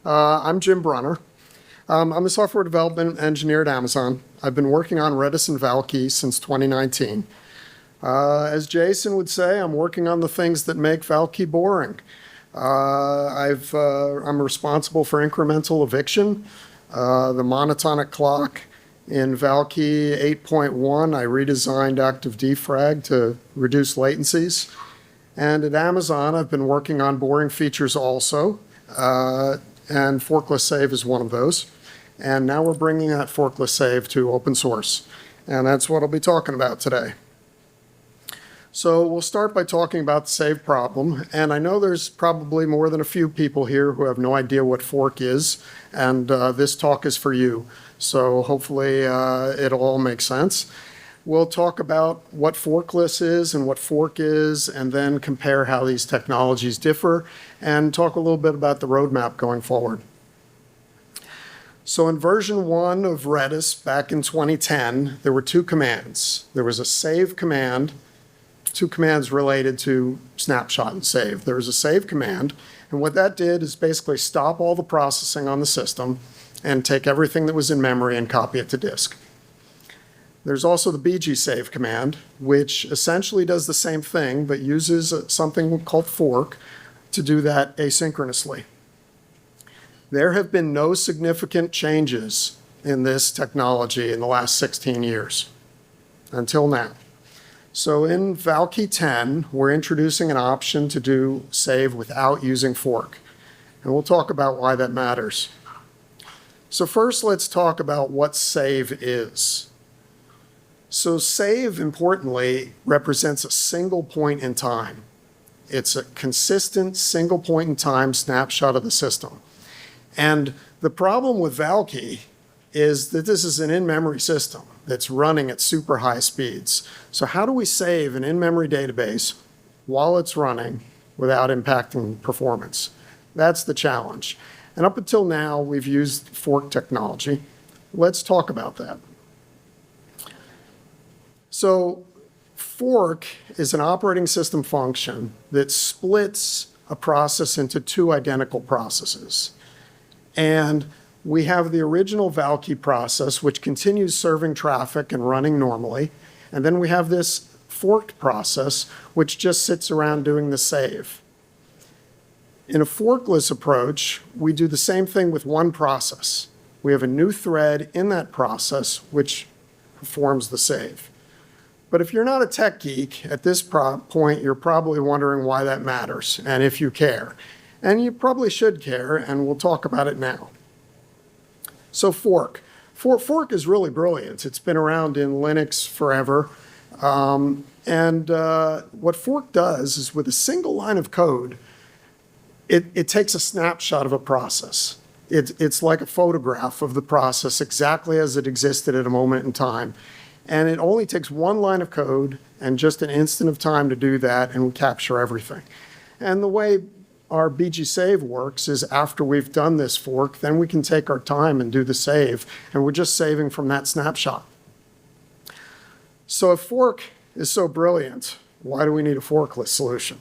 I'm Jim Brunner. I'm a software development engineer at Amazon. I've been working on Redis and Valkey since 2019. As Jason would say, I'm working on the things that make Valkey boring. I'm responsible for incremental eviction, the monotonic clock. In Valkey 8.1, I redesigned active defrag to reduce latencies. And at Amazon, I've been working on boring features also, and Forkless Save is one of those. And now we're bringing that Forkless Save to open source. And that's what I'll be talking about today. So we'll start by talking about the save problem. And I know there's probably more than a few people here who have no idea what fork is. And this talk is for you. So hopefully it'll all make sense. We'll talk about what forkless is and what fork is, and then compare how these technologies differ, and talk a little bit about the roadmap going forward. So in version 1 of Redis back in 2010, there were two commands. There was a save command, two commands related to snapshot and save. There was a save command, and what that did is basically stop all the processing on the system and take everything that was in memory and copy it to disk. There's also the BGSAVE command, which essentially does the same thing, but uses something called fork to do that asynchronously. There have been no significant changes in this technology in the last 16 years, until now. So in Valkey 10, we're introducing an option to do save without using fork. And we'll talk about why that matters. So first, let's talk about what save is. So save, importantly, represents a single point in time. It's a consistent single point in time snapshot of the system. And the problem with Valkey is that this is an in-memory system that's running at super high speeds. So how do we save an in-memory database while it's running without impacting performance? That's the challenge. And up until now, we've used fork technology. Let's talk about that. So fork is an operating system function that splits a process into two identical processes. And we have the original Valkey process, which continues serving traffic and running normally. And then we have this forked process, which just sits around doing the save. In a forkless approach, we do the same thing with one process. We have a new thread in that process, which performs the save. But if you're not a tech geek, at this point, you're probably wondering why that matters and if you care. And you probably should care, and we'll talk about it now. So fork. Fork is really brilliant. It's been around in Linux forever. What fork does is with a single line of code, it takes a snapshot of a process. It's like a photograph of the process exactly as it existed at a moment in time. And it only takes one line of code and just an instant of time to do that, and we capture everything. And the way our BGSAVE works is after we've done this fork, then we can take our time and do the save, and we're just saving from that snapshot. So if fork is so brilliant, why do we need a forkless solution?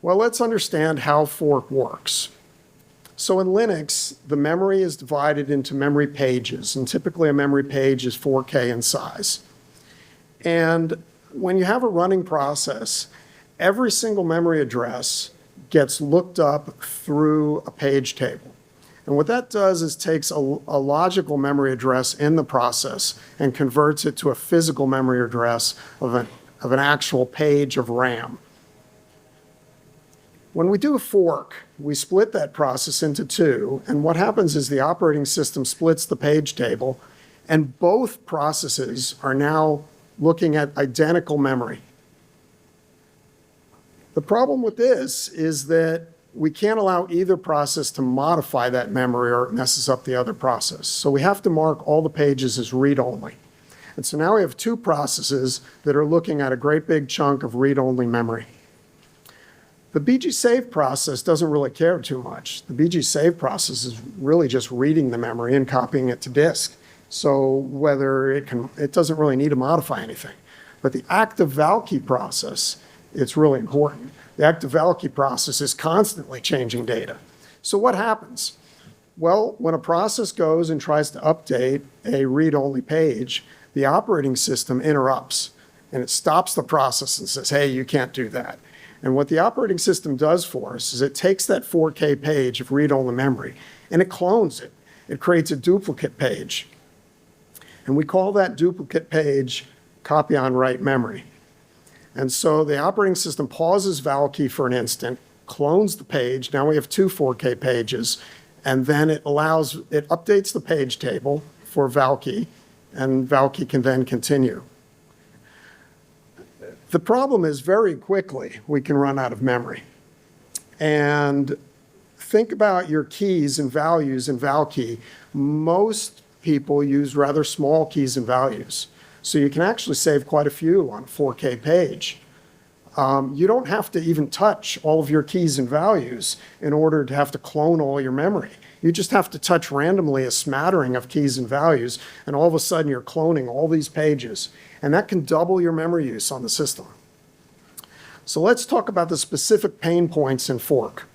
Well, let's understand how fork works. So in Linux, the memory is divided into memory pages, and typically a memory page is 4K in size. And when you have a running process, every single memory address gets looked up through a page table. And what that does is takes a logical memory address in the process and converts it to a physical memory address of an actual page of RAM. When we do a fork, we split that process into two, and what happens is the operating system splits the page table, and both processes are now looking at identical memory. The problem with this is that we can't allow either process to modify that memory or it messes up the other process. So we have to mark all the pages as read-only. And so now we have two processes that are looking at a great big chunk of read-only memory. The BGSAVE process doesn't really care too much. The BGSAVE process is really just reading the memory and copying it to disk. So whether it doesn't really need to modify anything. But the active Valkey process, it's really important. The active Valkey process is constantly changing data. So what happens? Well, when a process goes and tries to update a read-only page, the operating system interrupts and it stops the process and says, hey, you can't do that. And what the operating system does for us is it takes that 4K page of read-only memory and it clones it. It creates a duplicate page. And we call that duplicate page copy on write memory. And so the operating system pauses Valkey for an instant, clones the page. Now we have two 4K pages. And then it updates the page table for Valkey, and Valkey can then continue. The problem is very quickly we can run out of memory. And think about your keys and values in Valkey. Most people use rather small keys and values. So you can actually save quite a few on a 4K page. You don't have to even touch all of your keys and values in order to have to clone all your memory. You just have to touch randomly a smattering of keys and values, and all of a sudden you're cloning all these pages. And that can double your memory use on the system. So let's talk about the specific pain points in fork.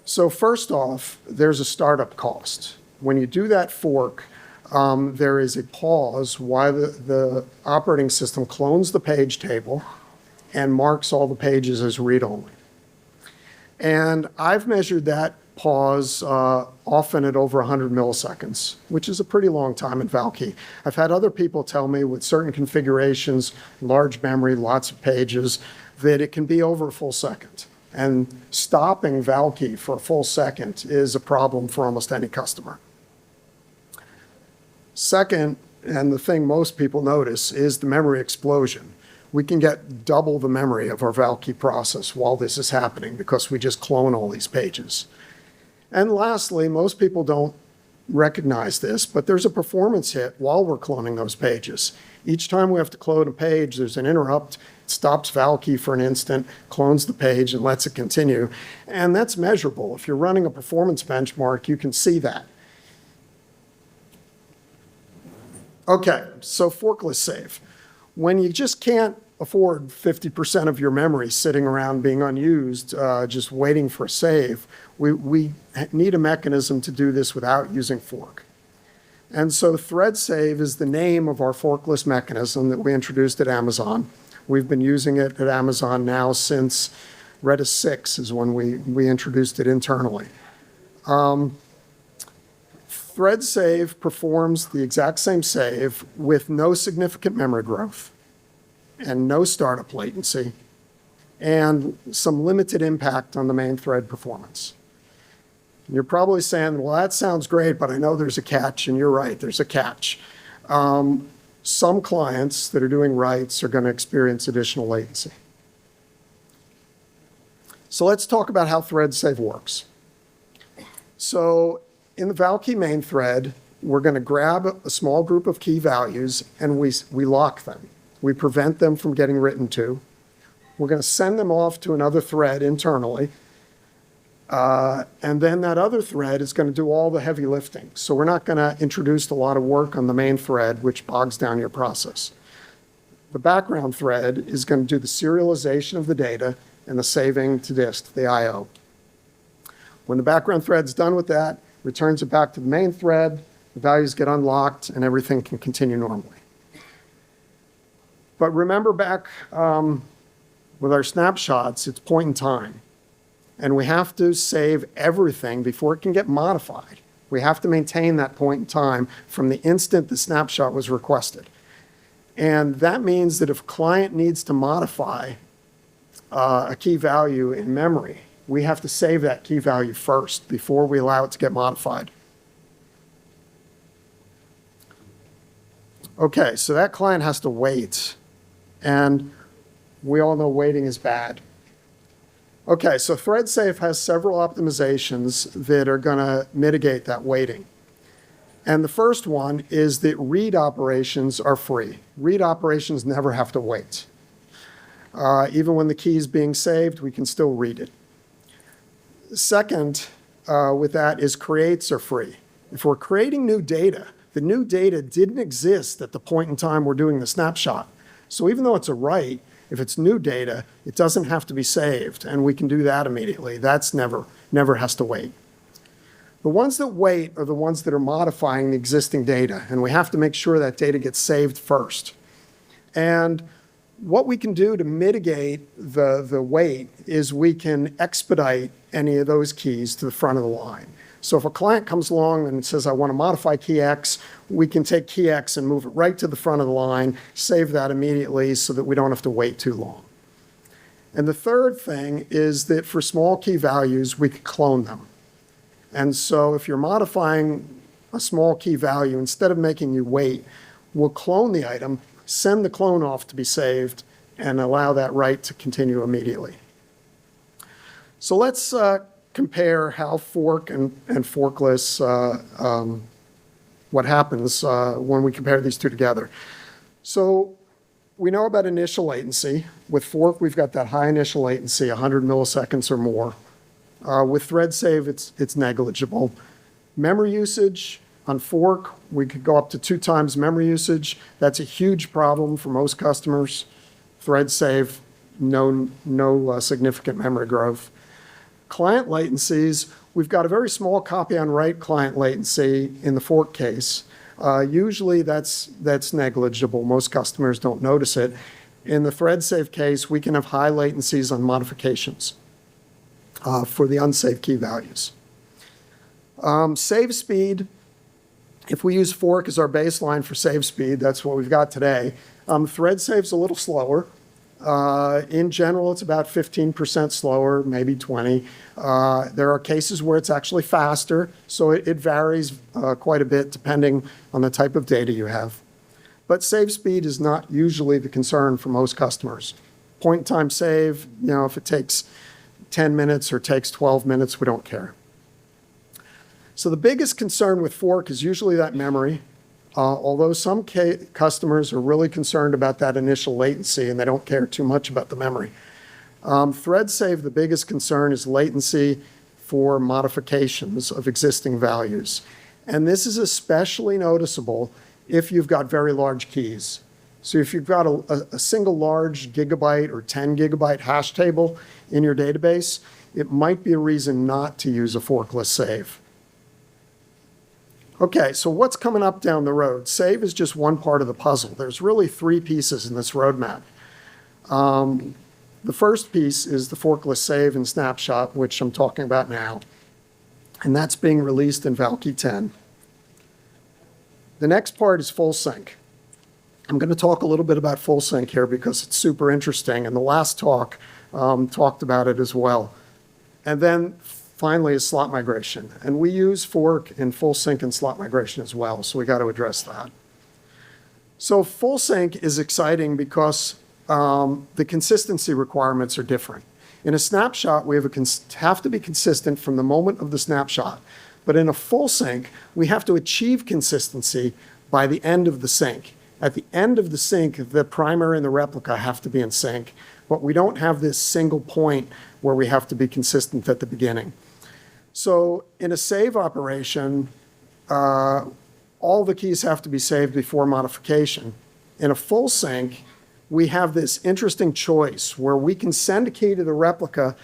So first off, there's a startup cost. When you do that fork, there is a pause while the operating system clones the page table and marks all the pages as read-only. And I've measured that pause often at over 100 milliseconds, which is a pretty long time in Valkey. I've had other people tell me with certain configurations, large memory, lots of pages, that it can be over a full second. And stopping Valkey for a full second is a problem for almost any customer. Second, and the thing most people notice, is the memory explosion. We can get double the memory of our Valkey process while this is happening because we just clone all these pages. And lastly, most people don't recognize this, but there's a performance hit while we're cloning those pages. Each time we have to clone a page, there's an interrupt. It stops Valkey for an instant, clones the page, and lets it continue. And that's measurable. If you're running a performance benchmark, you can see that. Okay, so forkless save. When you just can't afford 50% of your memory sitting around being unused, just waiting for a save, we need a mechanism to do this without using fork. And so Threadsave is the name of our forkless mechanism that we introduced at Amazon. We've been using it at Amazon now since Redis 6 is when we introduced it internally. Threadsave performs the exact same save with no significant memory growth and no startup latency and some limited impact on the main thread performance. You're probably saying, well, that sounds great, but I know there's a catch, and you're right, there's a catch. Some clients that are doing writes are going to experience additional latency. So let's talk about how Threadsave works. So in the Valkey main thread, we're going to grab a small group of key values and we lock them. We prevent them from getting written to. We're going to send them off to another thread internally. And then that other thread is going to do all the heavy lifting. So we're not going to introduce a lot of work on the main thread, which bogs down your process. The background thread is going to do the serialization of the data and the saving to disk, the I/O. When the background thread's done with that, returns it back to the main thread, the values get unlocked, and everything can continue normally. But remember back with our snapshots, it's point in time. And we have to save everything before it can get modified. We have to maintain that point in time from the instant the snapshot was requested. And that means that if a client needs to modify a key value in memory, we have to save that key value first before we allow it to get modified. Okay, so that client has to wait. And we all know waiting is bad. Okay, so Threadsave has several optimizations that are going to mitigate that waiting. And the first one is that read operations are free. Read operations never have to wait. Even when the key is being saved, we can still read it. Second, with that is creates are free. If we're creating new data, the new data didn't exist at the point in time we're doing the snapshot. So even though it's a write, if it's new data, it doesn't have to be saved, and we can do that immediately. That's never has to wait. The ones that wait are the ones that are modifying the existing data, and we have to make sure that data gets saved first. And what we can do to mitigate the wait is we can expedite any of those keys to the front of the line. So if a client comes along and says, I want to modify key X, we can take key X and move it right to the front of the line, save that immediately so that we don't have to wait too long. And the third thing is that for small key values, we can clone them. And so if you're modifying a small key value, instead of making you wait, we'll clone the item, send the clone off to be saved, and allow that write to continue immediately. So let's compare how fork and forkless, what happens when we compare these two together. So we know about initial latency. With fork, we've got that high initial latency, 100 milliseconds or more. With Threadsave, it's negligible. Memory usage, on fork, we could go up to 2 times memory usage. That's a huge problem for most customers. Threadsave, no significant memory growth. Client latencies, we've got a very small copy on write client latency in the fork case. Usually that's negligible. Most customers don't notice it. In the Threadsave case, we can have high latencies on modifications for the unsaved key values. Save speed, if we use fork as our baseline for save speed, that's what we've got today. Threadsave's a little slower. In general, it's about 15% slower, maybe 20. There are cases where it's actually faster, so it varies quite a bit depending on the type of data you have. But save speed is not usually the concern for most customers. Point in time save, if it takes 10 minutes or takes 12 minutes, we don't care. So the biggest concern with fork is usually that memory. Although some customers are really concerned about that initial latency and they don't care too much about the memory. Threadsave, the biggest concern is latency for modifications of existing values. And this is especially noticeable if you've got very large keys. So if you've got a single large gigabyte or 10 gigabyte hash table in your database, it might be a reason not to use a forkless save. Okay, so what's coming up down the road? Save is just one part of the puzzle. There's really 3 pieces in this roadmap. The first piece is the forkless save and snapshot, which I'm talking about now. And that's being released in Valkey 10. The next part is full sync. I'm going to talk a little bit about full sync here because it's super interesting, and the last talk talked about it as well. And then finally is slot migration. And we use fork in full sync and slot migration as well, so we got to address that. So full sync is exciting because the consistency requirements are different. In a snapshot, we have to be consistent from the moment of the snapshot. But in a full sync, we have to achieve consistency by the end of the sync. At the end of the sync, the primary and the replica have to be in sync. But we don't have this single point where we have to be consistent at the beginning. So in a save operation, all the keys have to be saved before modification. In a full sync, we have this interesting choice where we can send a key to the replica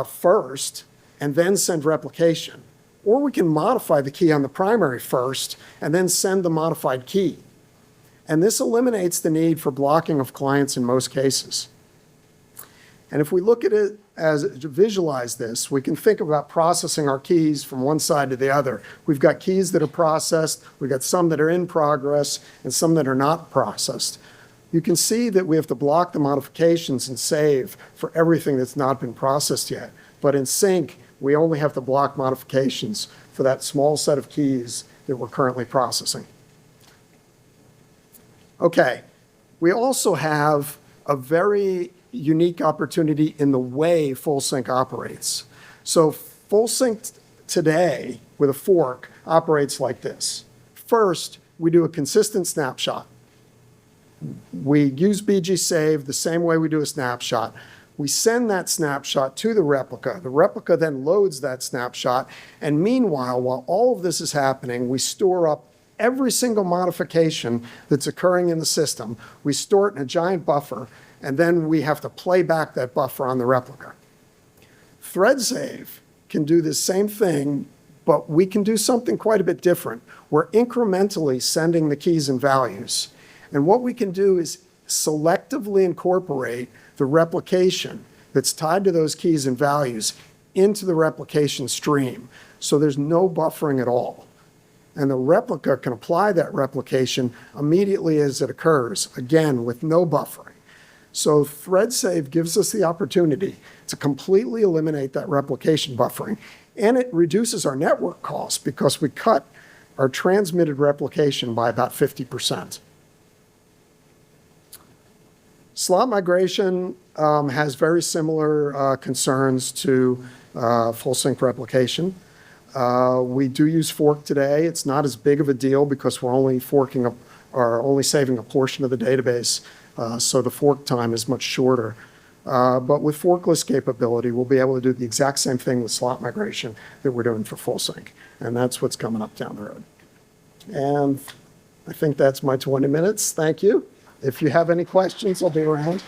first and then send replication. Or we can modify the key on the primary first and then send the modified key. And this eliminates the need for blocking of clients in most cases. And if we look at it visualize this, we can think about processing our keys from one side to the other. We've got keys that are processed, we've got some that are in progress, and some that are not processed. You can see that we have to block the modifications and save for everything that's not been processed yet. But in sync, we only have to block modifications for that small set of keys that we're currently processing. Okay, we also have a very unique opportunity in the way full sync operates. So full sync today with a fork operates like this. First, we do a consistent snapshot. We use BGSAVE the same way we do a snapshot. We send that snapshot to the replica. The replica then loads that snapshot. And meanwhile, while all of this is happening, we store up every single modification that's occurring in the system. We store it in a giant buffer, and then we have to play back that buffer on the replica. Threadsave can do the same thing, But we can do something quite a bit different. We're incrementally sending the keys and values. And what we can do is selectively incorporate the replication that's tied to those keys and values into the replication stream. So there's no buffering at all. And the replica can apply that replication immediately as it occurs, again, with no buffering. So Threadsave gives us the opportunity to completely eliminate that replication buffering. And it reduces our network costs because we cut our transmitted replication by about 50%. Slot migration has very similar concerns to full sync replication. We do use fork today. It's not as big of a deal because we're only forking or only saving a portion of the database, so the fork time is much shorter. But with forkless capability, we'll be able to do the exact same thing with slot migration that we're doing for full sync, and that's what's coming up down the road. And I think that's my 20 minutes. Thank you. If you have any questions, I'll be around.